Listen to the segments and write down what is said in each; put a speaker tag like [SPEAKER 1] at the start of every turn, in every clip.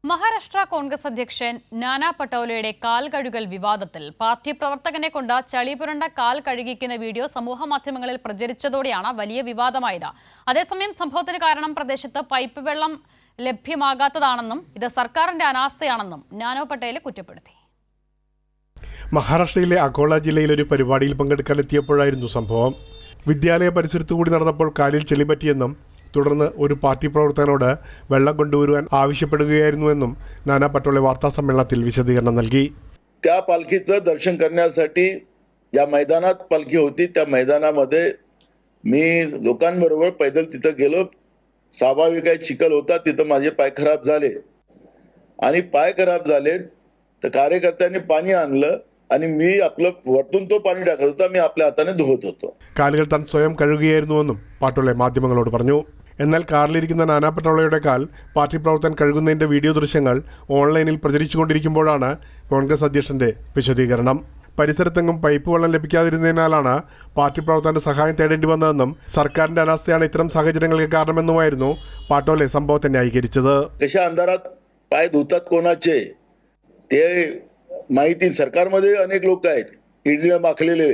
[SPEAKER 1] മഹാരാഷ്ട്ര കോൺഗ്രസ് അധ്യക്ഷൻ നാനാ പട്ടോലെയുടെ കാൽ കഴുകൽ വിവാദത്തിൽ പാർട്ടി പ്രവർത്തകനെ കൊണ്ട് ചളിപുരണ്ട കാൽ കഴുകിക്കുന്ന വീഡിയോ സമൂഹമാധ്യമങ്ങളിൽ പ്രചരിച്ചതോടെയാണ് വലിയ വിവാദമായത്. അതേസമയം സംഭവത്തിന് കാരണം പ്രദേശത്ത് പൈപ്പ് വെള്ളം ലഭ്യമാകാത്തതാണെന്നും ഇത് സർക്കാരിന്റെ അനാസ്ഥയാണെന്നും നാനാ പട്ടേൽ കുറ്റപ്പെടുത്തി.
[SPEAKER 2] മഹാരാഷ്ട്രയിലെ അകോള ജില്ലയിൽ ഒരു പരിപാടിയിൽ പങ്കെടുക്കാനെത്തിയപ്പോഴായിരുന്നു സംഭവം. വിദ്യാലയ പരിസരത്തുകൂടി നടന്നപ്പോൾ കാലിൽ ചെളി പറ്റിയെന്നും തുടർന്ന് ഒരു പാർട്ടി പ്രവർത്തകനോട് വെള്ളം കൊണ്ടുവരുവാൻ ആവശ്യപ്പെടുകയായിരുന്നുവെന്നും നാനാ പട്ടോലെ വാർത്താ സമ്മേളനത്തിൽ വിശദീകരണം നൽകി.
[SPEAKER 3] त्या पालखीचं दर्शन करण्यासाठी या मैदानात पालखी होती. त्या मैदानामध्ये मी लोकांबरोबर पैदल तिथं गेलो. स्वाभाविक आहे चिखल होता, तिथं माझे पाय खराब झाले आणि पाय खराब झाले तर कार्यकर्त्यांनी पाणी आणलं आणि मी आपलं वरतून तो पाणी टाकत होता. मी आपल्या हाताने धुवत होतो.
[SPEAKER 2] കാലുകൾ താൻ സ്വയം കഴുകുകയായിരുന്നുവെന്നും പട്ടോലെ മാധ്യമങ്ങളോട് പറഞ്ഞു. എന്നാൽ കാറിലിരിക്കുന്ന നാനാ പട്ടോളയുടെ കാൽ പാർട്ടി പ്രവർത്തകൻ കഴുകുന്നതിന്റെ വീഡിയോ ദൃശ്യങ്ങൾ ഓൺലൈനിൽ പ്രചരിച്ചുകൊണ്ടിരിക്കുമ്പോഴാണ് കോൺഗ്രസ് അധ്യക്ഷന്റെ വിശദീകരണം. പരിസരത്തെങ്ങും പൈപ്പ് വെള്ളം ലഭിക്കാതിരുന്നതിനാലാണ് പാർട്ടി പ്രവർത്തകന്റെ സഹായം തേടേണ്ടി വന്നതെന്നും സർക്കാരിന്റെ അനാസ്ഥയാണ് ഇത്തരം സാഹചര്യങ്ങൾക്ക് കാരണമെന്നുമായിരുന്നു പാട്ടോലെ സംഭവത്തെ ന്യായീകരിച്ചത്.
[SPEAKER 3] कशा अंधारात पाय धुतात कोणाचे ते माहिती. सरकारमध्ये अनेक लोक आहेत ईडीला माखलेले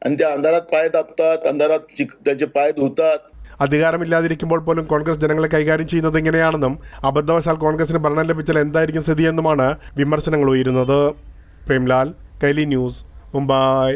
[SPEAKER 3] आणि त्या अंधारात पाय दाबतात, अंधारात त्याचे पाय धुतात.
[SPEAKER 2] അധികാരമില്ലാതിരിക്കുമ്പോൾ പോലും കോൺഗ്രസ് ജനങ്ങളെ കൈകാര്യം ചെയ്യുന്നത് എങ്ങനെയാണെന്നും അബദ്ധവശാൽ കോൺഗ്രസിന് ഭരണം ലഭിച്ചാൽ എന്തായിരിക്കും സ്ഥിതിയെന്നുമാണ് വിമർശനങ്ങൾ ഉയരുന്നത്. പ്രേംലാൽ, കൈലി ന്യൂസ്, മുംബൈ.